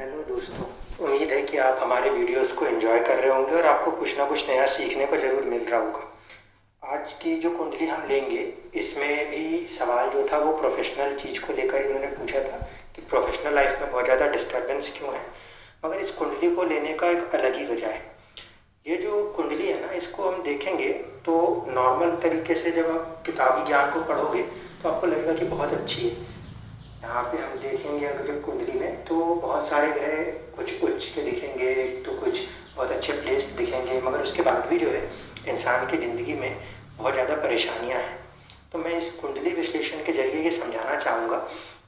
Hello दोस्तों। उम्मीद है कि आप हमारे वीडियोस को एंजॉय कर रहे होंगे और आपको कुछ ना कुछ नया सीखने को ज़रूर मिल रहा होगा। आज की जो कुंडली हम लेंगे, इसमें भी सवाल जो था वो प्रोफेशनल चीज़ को लेकर ही उन्होंने पूछा था कि प्रोफेशनल लाइफ में बहुत ज़्यादा डिस्टर्बेंस क्यों है। मगर इस कुंडली को लेने का एक अलग ही वजह है। ये जो कुंडली है ना, इसको हम देखेंगे तो नॉर्मल तरीके से जब आप किताबी ज्ञान को पढ़ोगे तो आपको लगेगा कि बहुत अच्छी है। यहाँ पे हम देखेंगे अगर जब कुंडली में तो बहुत सारे ग्रह कुछ उच्च के दिखेंगे तो कुछ बहुत अच्छे प्लेस दिखेंगे, मगर उसके बाद भी जो है इंसान की ज़िंदगी में बहुत ज़्यादा परेशानियाँ हैं। तो मैं इस कुंडली विश्लेषण के जरिए ये समझाना चाहूँगा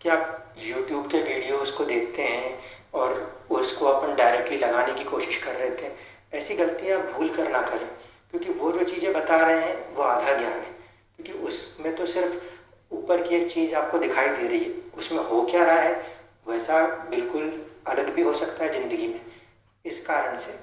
कि आप यूट्यूब के वीडियोस को देखते हैं और उसको अपन डायरेक्टली लगाने की कोशिश कर रहे थे, ऐसी गलतियाँ भूल कर ना करें, क्योंकि वो जो चीज़ें बता रहे हैं वो आधा ज्ञान है। क्योंकि उसमें तो सिर्फ ऊपर की एक चीज़ आपको दिखाई दे रही है, उसमें हो क्या रहा है वैसा बिल्कुल अलग भी हो सकता है ज़िंदगी में। इस कारण से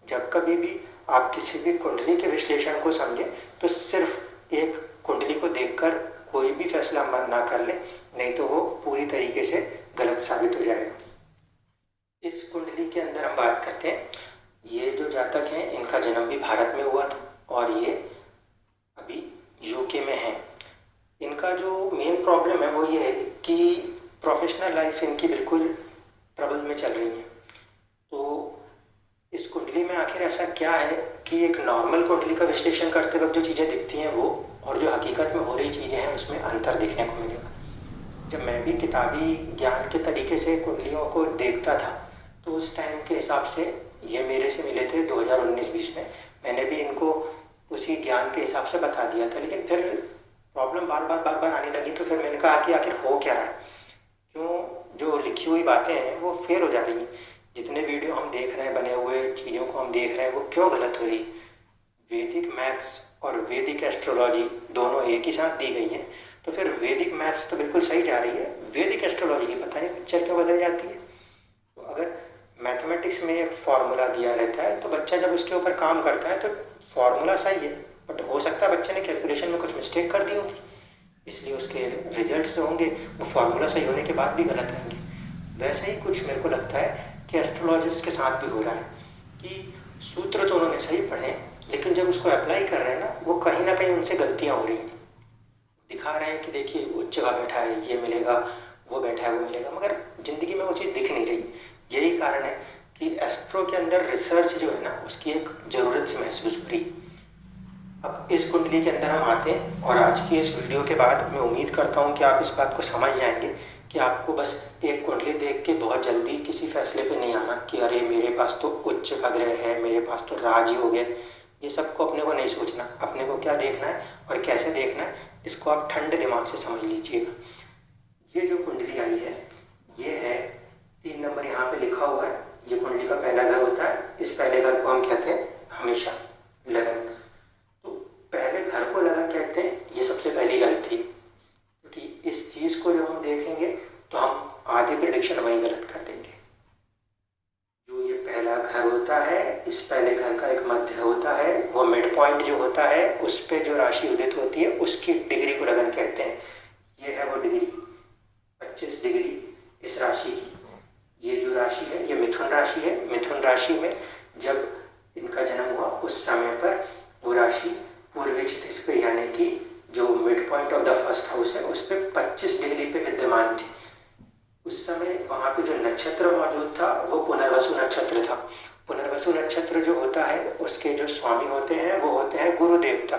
जब कभी भी आप किसी भी कुंडली के विश्लेषण को समझें तो सिर्फ एक कुंडली को देखकर कोई भी फैसला ना कर ले, नहीं तो वो पूरी तरीके से गलत साबित हो जाएगा। इस कुंडली के अंदर हम बात करते हैं, ये जो जातक हैं इनका जन्म भी भारत में हुआ था और ये अभी यूके में है। इनका जो मेन प्रॉब्लम है वो ये है कि प्रोफेशनल लाइफ इनकी बिल्कुल ट्रबल में चल रही है। तो इस कुंडली में आखिर ऐसा क्या है कि एक नॉर्मल कुंडली का विश्लेषण करते वक्त जो चीज़ें दिखती हैं वो और जो हकीकत में हो रही चीज़ें हैं उसमें अंतर देखने को मिलेगा। जब मैं भी किताबी ज्ञान के तरीके से कुंडलियों को देखता था तो उस टाइम के हिसाब से ये मेरे से मिले थे 2019-20 में, मैंने भी इनको उसी ज्ञान के हिसाब से बता दिया था। लेकिन फिर प्रॉब्लम बार बार आने लगी, तो फिर मैंने कहा कि आखिर हो क्या रहा है, क्यों जो लिखी हुई बातें हैं वो फेल हो जा रही हैं। जितने वीडियो हम देख रहे हैं, बने हुए चीज़ों को हम देख रहे हैं, वो क्यों गलत हो रही है। वैदिक मैथ्स और वैदिक एस्ट्रोलॉजी दोनों एक ही साथ दी गई हैं, तो फिर वैदिक मैथ्स तो बिल्कुल सही जा रही है, वैदिक एस्ट्रोलॉजी की पता नहीं पिक्चर क्यों बदल जाती है। तो अगर मैथमेटिक्स में एक फार्मूला दिया रहता है तो बच्चा जब उसके ऊपर काम करता है तो फार्मूला सही है, बट हो सकता है बच्चे ने कैलकुलेशन में कुछ मिस्टेक कर दी होगी, इसलिए उसके रिजल्ट्स जो होंगे वो फार्मूला सही होने के बाद भी गलत आएंगे। वैसे ही कुछ मेरे को लगता है कि एस्ट्रोलॉजिस्ट के साथ भी हो रहा है कि सूत्र तो उन्होंने सही पढ़े हैं, लेकिन जब उसको अप्लाई कर रहे हैं ना, वो कहीं ना कहीं उनसे गलतियाँ हो रही हैं। दिखा रहे हैं कि देखिए उच्च जगह बैठा है ये मिलेगा, वो बैठा है वो मिलेगा, मगर ज़िंदगी में वो चीज़ दिख नहीं रही। यही कारण है कि एस्ट्रो के अंदर रिसर्च जो है ना उसकी एक ज़रूरत से महसूस हो रही। अब इस कुंडली के अंदर हम आते हैं और आज की इस वीडियो के बाद मैं उम्मीद करता हूँ कि आप इस बात को समझ जाएंगे कि आपको बस एक कुंडली देख के बहुत जल्दी किसी फैसले पे नहीं आना कि अरे मेरे पास तो उच्च का ग्रह है, मेरे पास तो राज हो गया। ये सब को अपने को नहीं सोचना, अपने को क्या देखना है और कैसे देखना है इसको आप ठंडे दिमाग से समझ लीजिएगा। ये जो कुंडली आई है ये है 3 नंबर यहाँ पे लिखा हुआ है, ये कुंडली का पहला घर होता है। इस पहले घर को हम कहते हैं हमेशा लगन। तो पहले घर को लगन कहते हैं, ये सबसे पहली गलती, क्योंकि इस चीज़ को जब हम देखेंगे तो हम आधी प्रेडिक्शन वहीं गलत कर देंगे। जो ये पहला घर होता है, इस पहले घर का एक मध्य होता है, वो मिड पॉइंट जो होता है उस पर जो राशि उदित होती है उसकी डिग्री को लगन कहते हैं। ये है वो डिग्री 25 डिग्री इस राशि की। ये जो राशि है ये मिथुन राशि है। मिथुन राशि में जब इनका जन्म हुआ उस समय पर वो राशि पूर्वी क्षितिज पे, यानी कि जो mid point of the first house है उस पे 25 डिग्री पे विद्यमान थी। उस समय वहाँ पे जो नक्षत्र मौजूद था वो पुनर्वसु नक्षत्र था। पुनर्वसु नक्षत्र जो होता है उसके जो स्वामी होते हैं वो होते हैं गुरु देवता।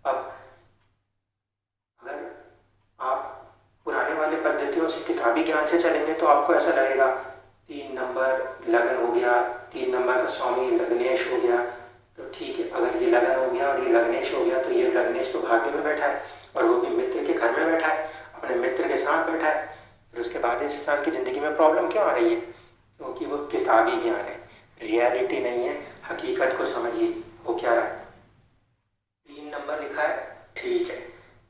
अब अगर आप पुराने वाले पद्धतियों से किताबी ज्ञान से चलेंगे तो आपको ऐसा लगेगा 3 नंबर लगन हो गया, 3 नंबर का स्वामी लग्नेश हो गया, तो ठीक है। अगर ये लगन हो गया और ये लग्नेश हो गया तो ये लग्नेश तो भाग्य में बैठा है और वो भी मित्र के घर में बैठा है, अपने मित्र के साथ बैठा है। फिर उसके बाद इस इंसान की ज़िंदगी में प्रॉब्लम क्यों आ रही है? क्योंकि वो किताबी ज्ञान है, रियलिटी नहीं है। हकीकत को समझिए हो क्या रहा है। 3 नंबर लिखा है, ठीक है।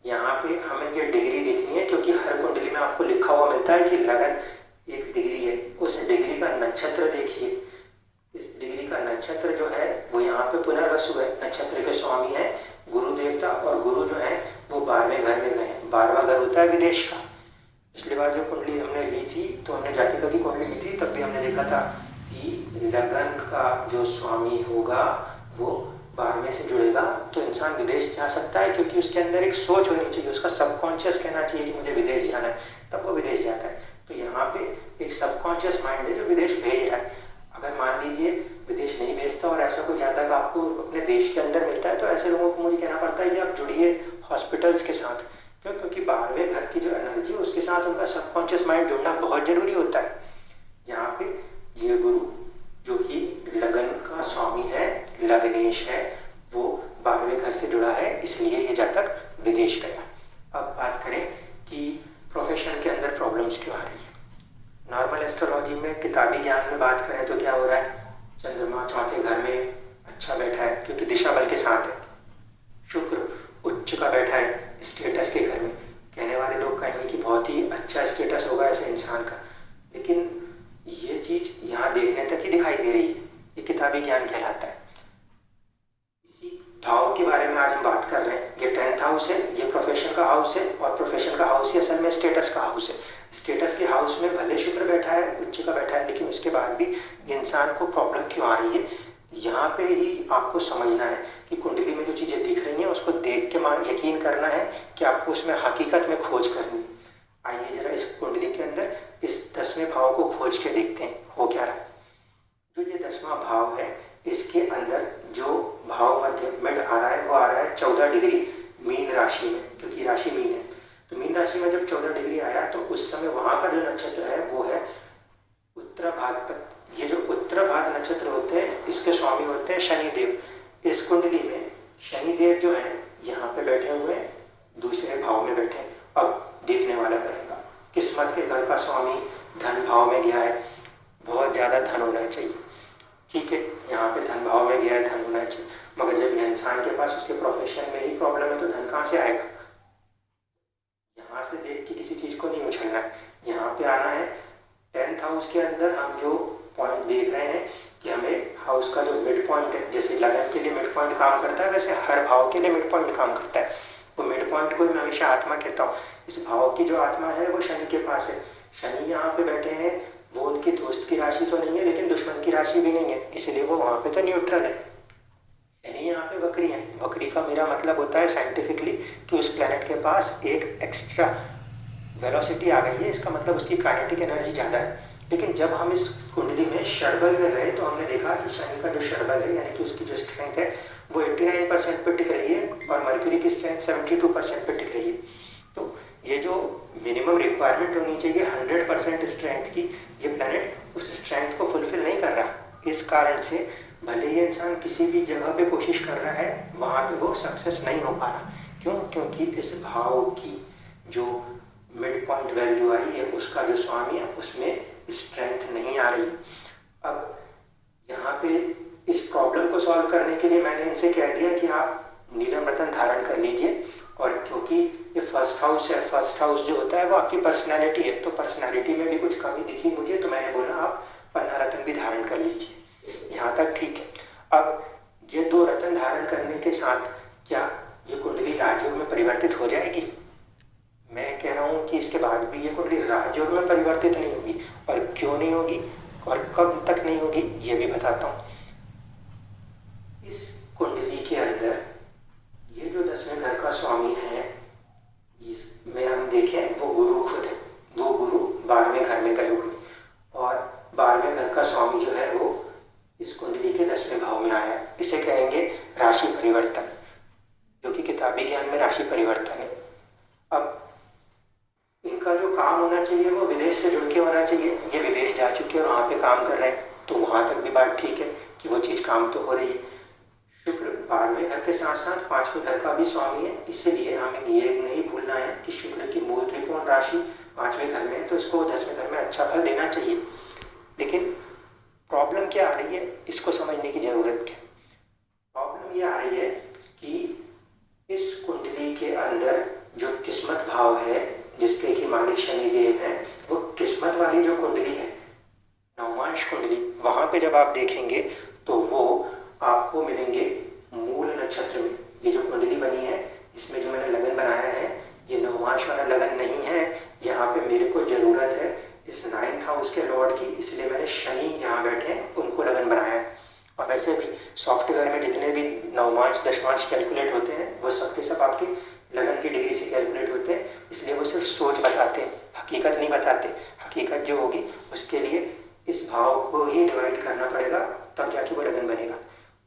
यहाँ पे हमें ये डिग्री देखनी है, क्योंकि हर कुंडली में आपको लिखा हुआ मिलता है कि लगन एक डिग्री है। उस डिग्री का नक्षत्र देखिए, इस डिग्री का नक्षत्र जो है वो यहाँ पे पुनर्वसु है। नक्षत्र के स्वामी है गुरु देवता और गुरु जो है वो 12वें घर में गए हैं। 12वां घर होता है विदेश का। पिछली बार जो कुंडली हमने ली थी तो हमने जातिका की कुंडली ली थी तब भी हमने देखा था कि लगन का जो स्वामी होगा वो 12वें से जुड़ेगा तो इंसान विदेश जा सकता है, क्योंकि उसके अंदर एक सोच होनी चाहिए, उसका सबकॉन्शियस कहना चाहिए कि मुझे विदेश जाना है, तब वो विदेश जाता है। तो यहाँ पे एक सबकॉन्शियस माइंड है जो विदेश भेज रहा है। अगर मान लीजिए विदेश नहीं भेजता और ऐसा कोई जातक आपको अपने देश के अंदर मिलता है तो ऐसे लोगों को मुझे कहना पड़ता है कि आप जुड़िए हॉस्पिटल्स के साथ। क्यों? क्योंकि 12वें घर की जो एनर्जी है उसके साथ उनका सबकॉन्शियस माइंड जुड़ना बहुत जरूरी होता है। यहाँ पे ये गुरु जो कि लगन का स्वामी है, लग्नेश है, वो 12वें घर से जुड़ा है, इसलिए ये जातक विदेश गया। अब बात करें कि प्रोफेशन के अंदर प्रॉब्लम्स क्यों आ रही है। नॉर्मल एस्ट्रोलॉजी में किताबी ज्ञान में बात करें तो क्या हो रहा है, चंद्रमा चौथे घर में अच्छा बैठा है क्योंकि दिशा बल के साथ है, शुक्र उच्च का बैठा है स्टेटस के घर में। कहने वाले लोग कहेंगे कि बहुत ही अच्छा स्टेटस होगा ऐसे इंसान का, लेकिन ये चीज यहाँ देखने तक ही दिखाई दे रही है, ये किताबी ज्ञान कहलाता है। इसी भाव के बारे में आज हम बात कर रहे हैं। ये 10th हाउस है, ये प्रोफेशन का हाउस है, और प्रोफेशन का हाउस ही असल में स्टेटस का हाउस है। स्टेटस के हाउस में भले शुक्र बैठा है, उच्च का बैठा है, लेकिन उसके बाद भी इंसान को प्रॉब्लम क्यों आ रही है, यहाँ पे ही आपको समझना है कि कुंडली में जो चीजें दिख रही हैं उसको देख के यकीन करना है कि आपको उसमें हकीकत में खोज करनी है। आइए जरा इस कुंडली के अंदर इस 10वें भाव को खोज के देखते हैं हो क्या रहा है। जो ये 10वां भाव है इसके अंदर जो भाव मध्य मिड आ रहा है वो आ रहा है 14 डिग्री मीन राशि में, क्योंकि राशि मीन है। तो मीन राशि में जब 14 डिग्री आया तो उस समय वहां का जो नक्षत्र है वो है उत्तराभाद्र। ये जो उत्तराभाद्र नक्षत्र होते हैं इसके स्वामी होते हैं शनिदेव। इस कुंडली में शनिदेव जो है यहाँ पे बैठे हुए हैं, दूसरे भाव में बैठे हैं। अब देखने वाला रहेगा किस्मत के घर का स्वामी धन भाव में गया है, बहुत ज्यादा धन होना चाहिए, ठीक है, यहाँ पे धन भाव में गया है, धन होना चाहिए। मगर जब यह इंसान के पास उसके प्रोफेशन में ही प्रॉब्लम है तो धन कहाँ से आएगा। यहाँ से देख के किसी चीज को नहीं उछलना है, यहाँ पे आना है 10th हाउस के अंदर। हम जो पॉइंट देख रहे हैं कि हमें हाउस का जो मिड पॉइंट है, जैसे लगन के लिए मिड पॉइंट काम करता है वैसे हर भाव के लिए मिड पॉइंट काम करता है। वो मिड पॉइंट को मैं हमेशा आत्मा कहता हूँ। इस भाव की जो आत्मा है वो शनि के पास है। शनि यहाँ पे बैठे हैं, वो उनकी दोस्त की राशि तो नहीं है लेकिन दुश्मन की राशि भी नहीं है, इसलिए वो वहां पे तो न्यूट्रल है। शनि यहाँ पे वक्री है। वक्री का मेरा मतलब होता है साइंटिफिकली कि उस प्लेनेट के पास एक एक्स्ट्रा वेलोसिटी आ गई है, इसका मतलब उसकी काइनेटिक एनर्जी ज्यादा है। लेकिन जब हम इस कुंडली में षडबल में गए तो हमने देखा कि शनि का जो षडबल है यानी कि उसकी जो स्ट्रेंथ है वो 89% पे टिक रही है और मर्क्यूरी की स्ट्रेंथ 72% पे टिक रही है। तो ये जो मिनिमम रिक्वायरमेंट होनी चाहिए 100% स्ट्रेंथ की, ये प्लैनेट उस स्ट्रेंथ को फुलफिल नहीं कर रहा। इस कारण से भले ही इंसान किसी भी जगह पे कोशिश कर रहा है वहां पे वो सक्सेस नहीं हो पा रहा। क्यों? क्योंकि इस भाव की जो मिड पॉइंट वैल्यू आई है उसका जो स्वामी है उसमें स्ट्रेंथ नहीं आ रही। अब यहाँ पे इस प्रॉब्लम को सॉल्व करने के लिए मैंने इनसे कह दिया कि आप नीलम रतन धारण कर लीजिए, और क्योंकि ये फर्स्ट हाउस है, फर्स्ट हाउस जो होता है वो आपकी पर्सनैलिटी है, तो पर्सनैलिटी में भी कुछ कमी दिखी मुझे तो मैंने बोला आप पन्ना रतन भी धारण कर लीजिए। यहाँ तक ठीक है। अब ये 2 रतन धारण करने के साथ क्या ये कुंडली राजयोग में परिवर्तित हो जाएगी? मैं कह रहा हूँ कि इसके बाद भी ये कुंडली राजयोग में परिवर्तित नहीं होगी, और क्यों नहीं होगी और कब तक नहीं होगी ये भी बताता हूँ। इस कुंडली के अंदर ये जो 10वें घर का स्वामी है इसमें हम देखें वो गुरु खुद है, वो गुरु 12वें घर में गए हुए, और 12वें घर का स्वामी जो है वो इस कुंडली के 10वें भाव में आया है। इसे कहेंगे राशि परिवर्तन, जो कि किताबी ज्ञान में राशि परिवर्तन है। अब इनका जो काम होना चाहिए वो विदेश से जुड़ के होना चाहिए। ये विदेश जा चुके हैं और वहाँ पे काम कर रहे हैं, तो वहां तक भी बात ठीक है कि वो चीज काम तो हो रही है। शुक्र 12वें घर के साथ साथ 5वें घर का भी स्वामी है, इसलिए हमें ये नहीं भूलना है कि शुक्र की मूल त्रिकोण राशि 5वें घर में है, तो इसको 10वें घर में अच्छा फल देना चाहिए। लेकिन प्रॉब्लम क्या आ रही है इसको समझने की जरूरत है। प्रॉब्लम ये आ रही है कि इस कुंडली के अंदर जो किस्मत भाव है जिसके कि मालिक शनिदेव है, वो किस्मत वाली जो कुंडली है नवमांश कुंडली, वहां पे जब आप देखेंगे तो वो आपको मिलेंगे मूल नक्षत्र में। ये जो कुंडली बनी है इसमें जो मैंने लगन बनाया है ये नवमांश वाला लगन नहीं है। यहाँ पे मेरे को जरूरत है इस 9th हाउस के लॉर्ड की, इसलिए मैंने शनि यहाँ बैठे हैं उनको लगन बनाया है। और वैसे भी सॉफ्टवेयर में जितने भी नवमांश दशमांश कैलकुलेट होते हैं वो सबके सब आपकी लगन की डिग्री से कैलकुलेट होते हैं, इसलिए वो सिर्फ सोच बताते हैं, हकीकत नहीं बताते। हकीकत जो होगी उसके लिए इस भाव को ही डिवाइड करना पड़ेगा, तब जाके वो लगन बनेगा।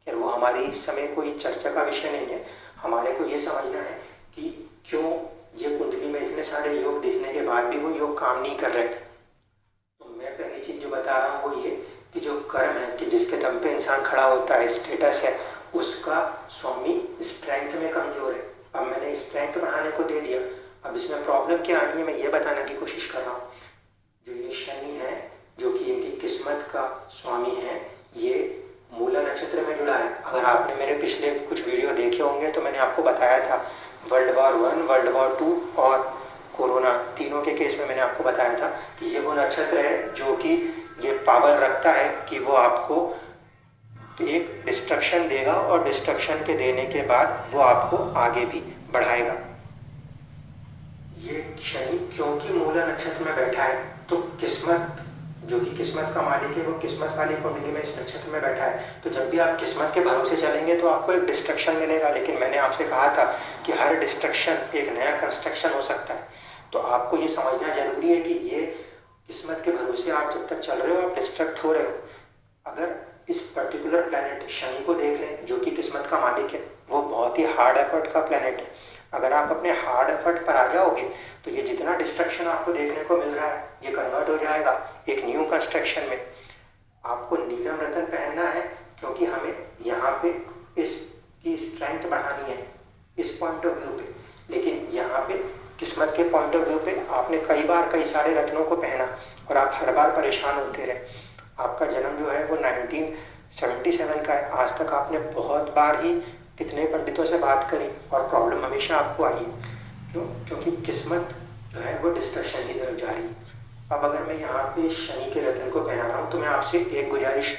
खैर वो हमारी इस समय कोई चर्चा का विषय नहीं है। हमारे को ये समझना है कि क्यों ये कुंडली में इतने सारे योग दिखने के बाद भी वो योग काम नहीं कर रहे। तो मैं पहली चीज जो बता रहा हूँ वो ये कि जो कर्म है कि जिसके दम पे इंसान खड़ा होता है, स्टेटस है, उसका स्वामी स्ट्रेंथ में कमजोर है। अब मैंने स्ट्रेंथ बढ़ाने को दे दिया, अब इसमें प्रॉब्लम क्या आनी है मैं ये बताने की कोशिश कर रहा हूँ। जो ये शनि है जो कि इनकी किस्मत का स्वामी है, ये मूला नक्षत्र में जुड़ा है। अगर आपने मेरे पिछले कुछ वीडियो देखे होंगे तो मैंने आपको बताया था वर्ल्ड वॉर 1, वर्ल्ड वॉर 2 और कोरोना, तीनों के केस में मैंने आपको बताया था कि ये वो नक्षत्र है जो कि ये पावर रखता है कि वो आपको एक डिस्ट्रक्शन देगा और डिस्ट्रक्शन के देने के बाद वो आपको आगे भी बढ़ाएगा। ये शनि क्योंकि मूला नक्षत्र में बैठा है तो किस्मत, जो कि किस्मत का मालिक है, वो किस्मत वाली कुंडली में इस नक्षत्र में बैठा है। तो जब भी आप किस्मत के भरोसे चलेंगे तो आपको एक डिस्ट्रक्शन मिलेगा, लेकिन मैंने आपसे कहा था कि हर डिस्ट्रक्शन एक नया कंस्ट्रक्शन हो सकता है। तो आपको ये समझना जरूरी है कि ये किस्मत के भरोसे आप जब तक चल रहे हो आप डिस्ट्रक्ट हो रहे हो। अगर इस पर्टिकुलर प्लैनेट शनि को देख लें जो कि किस्मत का मालिक है, वो बहुत ही हार्ड एफर्ट का प्लैनेट है। अगर आप अपने हार्ड एफर्ट पर आ जाओगे तो ये जितना डिस्ट्रक्शन आपको देखने को मिल रहा है ये कन्वर्ट हो जाएगा एक न्यू कंस्ट्रक्शन में। आपको नीलम रतन पहनना है क्योंकि हमें यहाँ पे इसकी स्ट्रेंथ बढ़ानी है इस पॉइंट ऑफ व्यू पे, लेकिन यहाँ पे किस्मत के पॉइंट ऑफ व्यू पे आपने कई बार कई सारे रत्नों को पहना और आप हर बार परेशान होते रहे। आपका जन्म जो है वो 1977 का है, आज तक आपने बहुत बार ही कितने पंडितों से बात करी और प्रॉब्लम हमेशा आपको आई है। क्यों? क्योंकि किस्मत जो है वो डिस्ट्रक्शन की तरफ जा रही है। अब अगर मैं यहाँ पे शनि के रत्न को पहना रहा हूँ तो मैं आपसे एक गुजारिश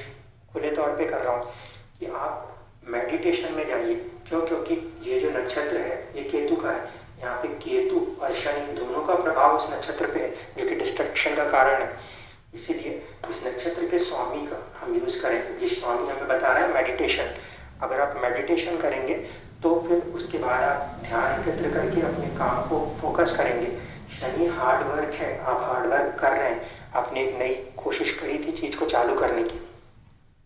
खुले तौर पे कर रहा हूँ कि आप मेडिटेशन में जाइए। क्यों? क्योंकि ये जो नक्षत्र है ये केतु का है। यहाँ पे केतु और शनि दोनों का प्रभाव इस नक्षत्र पे है जो कि डिस्ट्रक्शन का कारण है। इसीलिए इस नक्षत्र के स्वामी का हम यूज करें। ये स्वामी हमें बता रहा है मेडिटेशन। अगर आप मेडिटेशन करेंगे तो फिर उसके बाद आप ध्यान एकत्र करके अपने काम को फोकस करेंगे। शनि हार्ड वर्क है, आप हार्ड वर्क कर रहे हैं, आपने एक नई कोशिश करी थी चीज को चालू करने की,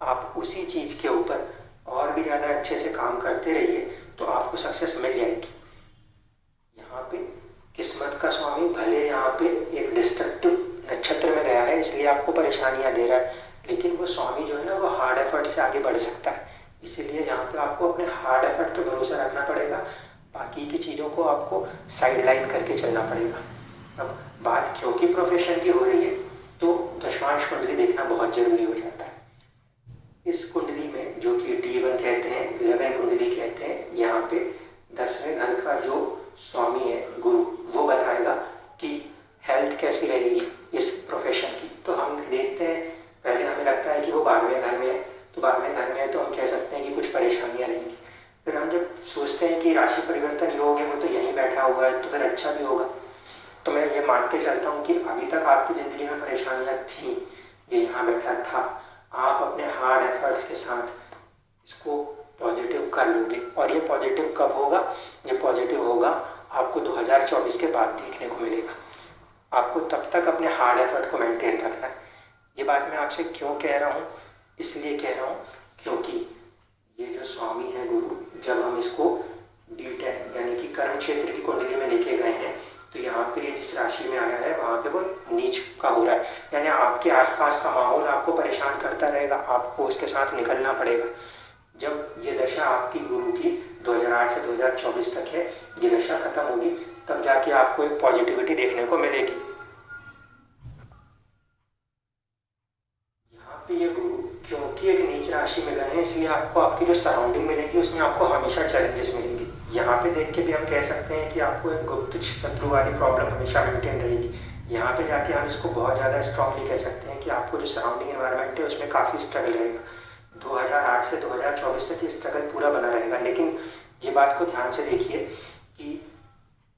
आप उसी चीज के ऊपर और भी ज्यादा अच्छे से काम करते रहिए तो आपको सक्सेस मिल जाएगी। यहाँ पे किस्मत का स्वामी भले यहाँ पे एक डिस्ट्रक्टिव नक्षत्र में गया है इसलिए आपको परेशानियां दे रहा है, लेकिन वो स्वामी जो है ना वो हार्ड एफर्ट से आगे बढ़ सकता है। इसीलिए यहाँ पे आपको अपने हार्ड एफर्ट पे भरोसा रखना पड़ेगा, बाकी की चीज़ों को आपको साइड लाइन करके चलना पड़ेगा। अब बात क्योंकि प्रोफेशन की हो रही है तो दशमांश कुंडली देखना बहुत जरूरी हो जाता है। इस कुंडली में जो कि D1 कहते हैं, लगन कुंडली कहते हैं, यहाँ पे 10वें घर का जो स्वामी है गुरु, वो बताएगा कि हेल्थ कैसी रहेगी इस प्रोफेशन की। तो हम देखते हैं पहले हमें लगता है कि वो 12वें घर में है, तो 12वें घर में है तो हम कह सकते हैं कि कुछ परेशानियां रहेंगी। फिर हम जब सोचते हैं कि राशि परिवर्तन योग है वो तो यहीं बैठा हुआ है तो फिर अच्छा भी होगा, तो मैं ये मान के चलता हूँ कि अभी तक आपकी ज़िंदगी में परेशानियाँ थी, ये यहाँ बैठा था। आप अपने हार्ड एफर्ट्स के साथ इसको पॉजिटिव कर लोगे। और ये पॉजिटिव कब होगा? ये पॉजिटिव होगा आपको 2024 के बाद देखने को मिलेगा। आपको तब तक अपने हार्ड एफर्ट को मेंटेन रखना है। ये बात मैं आपसे क्यों कह रहा हूँ? इसलिए कह रहा हूँ क्योंकि ये जो स्वामी है गुरु, जब हम इसको D10 यानी कि कर्म क्षेत्र की कुंडली में लेके गए हैं तो यहाँ पे जिस राशि में आया है वहाँ पे वो नीच का हो रहा है, यानी आपके आसपास का माहौल आपको परेशान करता रहेगा, आपको उसके साथ निकलना पड़ेगा। जब ये दशा आपकी गुरु की 2008 से 2024 तक है, ये दशा खत्म होगी तब जाके आपको एक पॉजिटिविटी देखने को मिलेगी। यहाँ पे ये गुरु क्योंकि एक नीच राशि में गए हैं इसलिए आपको आपकी जो सराउंडिंग मिलेगी उसमें आपको हमेशा चैलेंजेस मिलेंगे। यहाँ पे देख के भी हम कह सकते हैं कि आपको एक गुप्त शत्रु वाली प्रॉब्लम हमेशा मेंटेन रहेगी। यहाँ पे जाके हम इसको बहुत ज़्यादा स्ट्रांगली कह सकते हैं कि आपको जो सराउंडिंग एनवायरनमेंट है उसमें काफ़ी स्ट्रगल रहेगा। 2008 से 2024 तक ये स्ट्रगल पूरा बना रहेगा। लेकिन ये बात को ध्यान से देखिए कि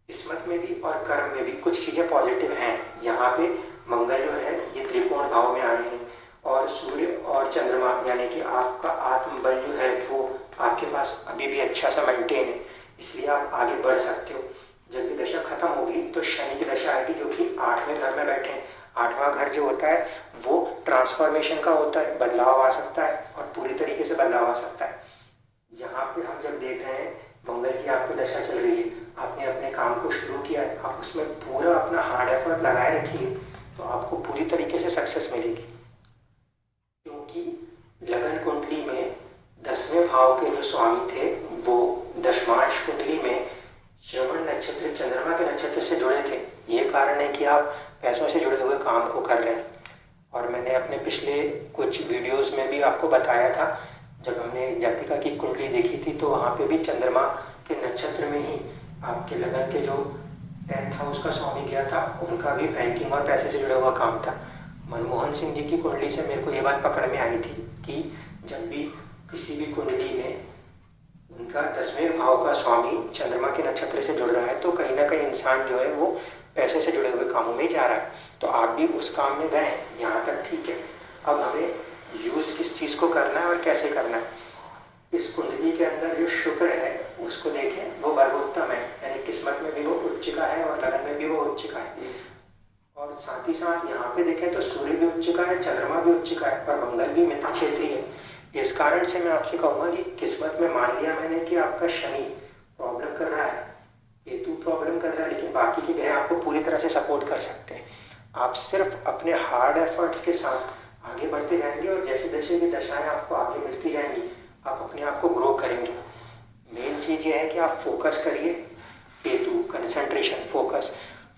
किस्मत में भी और कर्म में भी कुछ चीज़ें पॉजिटिव हैं। यहाँ पे मंगल जो है ये त्रिकोण भाव में आए हैं और सूर्य और चंद्रमा यानी कि आपका आत्मबल जो है वो आपके पास अभी भी अच्छा सा मेंटेन है, इसलिए आप आगे बढ़ सकते हो। जब ये दशा खत्म होगी तो शनि की दशा आएगी जो कि 8वें घर में बैठे हैं। 8वां घर जो होता है वो ट्रांसफॉर्मेशन का होता है, बदलाव आ सकता है और पूरी तरीके से बदलाव आ सकता है। यहाँ पे हम जब देख रहे हैं मंगल की आपको दशा चल रही है, आपने अपने काम को शुरू किया है, आप उसमें पूरा अपना हार्ड एफर्ट लगाए रखिए तो आपको पूरी तरीके से सक्सेस मिलेगी। क्योंकि लगन कुंडली में 10वें भाव के जो स्वामी थे वो दशमांश कुंडली में श्रवण नक्षत्र चंद्रमा के नक्षत्र से जुड़े थे। ये कारण है कि आप पैसों से जुड़े हुए काम को कर रहे हैं। और मैंने अपने पिछले कुछ वीडियोस में भी आपको बताया था, जब हमने जातिका की कुंडली देखी थी तो वहाँ पे भी चंद्रमा के नक्षत्र में ही आपके लगन के जो 10th हाउस का स्वामी गया था, उनका भी बैंकिंग और पैसे से जुड़ा हुआ काम था। मनमोहन सिंह जी की कुंडली से मेरे को ये बात पकड़ में आई थी कि जब भी किसी भी कुंडली में उनका 10वें भाव का स्वामी चंद्रमा के नक्षत्र से जुड़ रहा है तो कहीं ना कहीं इंसान जो है वो पैसे से जुड़े हुए कामों में जा रहा है। तो आप भी उस काम में गए, यहाँ तक ठीक है। अब हमें यूज़ किस चीज़ को करना है और कैसे करना है। इस कुंडली के अंदर जो शुक्र है उसको देखें, वो वर्गोत्तम है, यानी किस्मत में भी वो उच्च का है और लगन में भी वो उच्च का है। और साथ ही साथ यहाँ पे देखें तो सूर्य भी उच्च का है, चंद्रमा भी उच्च का है और मंगल भी मित्र क्षेत्रीय है। इस कारण से मैं आपसे कहूँगा कि किस्मत में मान लिया मैंने कि आपका शनि प्रॉब्लम कर रहा है, केतु प्रॉब्लम कर रहा है, लेकिन बाकी के ग्रह आपको पूरी तरह से सपोर्ट कर सकते हैं। आप सिर्फ अपने हार्ड एफर्ट्स के साथ आगे बढ़ते जाएंगे और जैसे जैसे भी दशाएं आपको आगे मिलती जाएंगी आप अपने आप को ग्रो करेंगे। मेन चीज़ ये है कि आप फोकस करिए, केतु कंसंट्रेशन,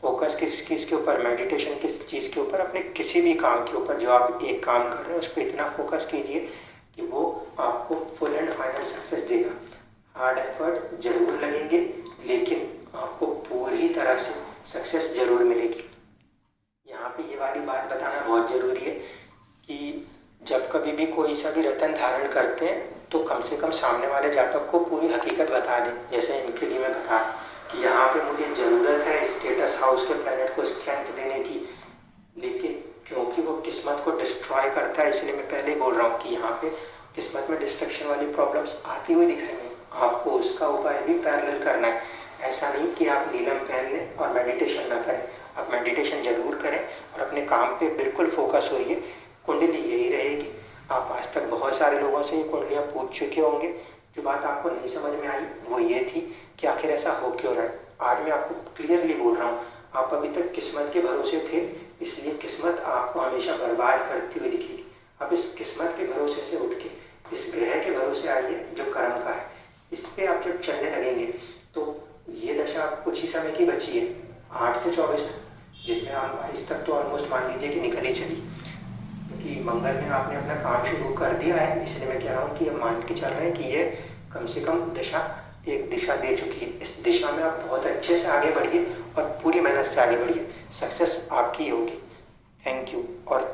फोकस किस चीज़ के ऊपर, मेडिटेशन किस चीज़ के ऊपर, अपने किसी भी काम के ऊपर जो आप एक काम कर रहे हैं उस पर इतना फोकस कीजिए कि वो आपको फुल एंड फाइनल सक्सेस देगा। हार्ड एफर्ट जरूर लगेंगे लेकिन आपको पूरी तरह से सक्सेस जरूर मिलेगी। यहाँ पे ये वाली बात बताना बहुत ज़रूरी है कि जब कभी भी कोई सा भी रत्न धारण करते हैं तो कम से कम सामने वाले जातक को पूरी हकीकत बता दें। जैसे इनके लिए मैं बता कि यहाँ पे मुझे ज़रूरत है स्टेटस हाउस के प्लैनेट को स्ट्रेंथ देने की, लेकिन क्योंकि वो किस्मत को डिस्ट्रॉय करता है इसलिए मैं पहले बोल रहा हूँ कि यहाँ पे किस्मत में डिस्ट्रक्शन वाली प्रॉब्लम्स आती हुई दिख रही हैं। आपको उसका उपाय भी पैरेलल करना है। ऐसा नहीं कि आप नीलम पहन लें और मेडिटेशन ना करें, आप मेडिटेशन जरूर करें और अपने काम पे बिल्कुल फोकस होइए। कुंडली यही रहेगी। आप आज तक बहुत सारे लोगों से ये कुंडलियाँ पूछ चुके होंगे, जो बात आपको नहीं समझ में आई वो ये थी कि आखिर ऐसा हो क्यों रहा है। आज मैं आपको क्लियरली बोल रहा हूँ, आप अभी तक किस्मत के भरोसे थे इसलिए किस्मत आपको हमेशा बर्बाद करती हुई दिखेगी। आप इस किस्मत के भरोसे से उठ के इस ग्रह के भरोसे आइए जो कर्म का है, इस पर आप जब चलने लगेंगे तो ये दशा कुछ ही समय की बची है, 8 से 24 तक, जिसमें आप 22 तक तो ऑलमोस्ट मान लीजिए कि निकल ही चली, क्योंकि मंगल में आपने अपना काम शुरू कर दिया है। इसलिए मैं कह रहा हूँ कि अब मान के चल रहे हैं कि ये कम से कम दशा एक दिशा दे चुकी है। इस दिशा में आप बहुत अच्छे से आगे बढ़िए और पूरी मेहनत से आगे बढ़िए, सक्सेस आपकी होगी। Thank you. और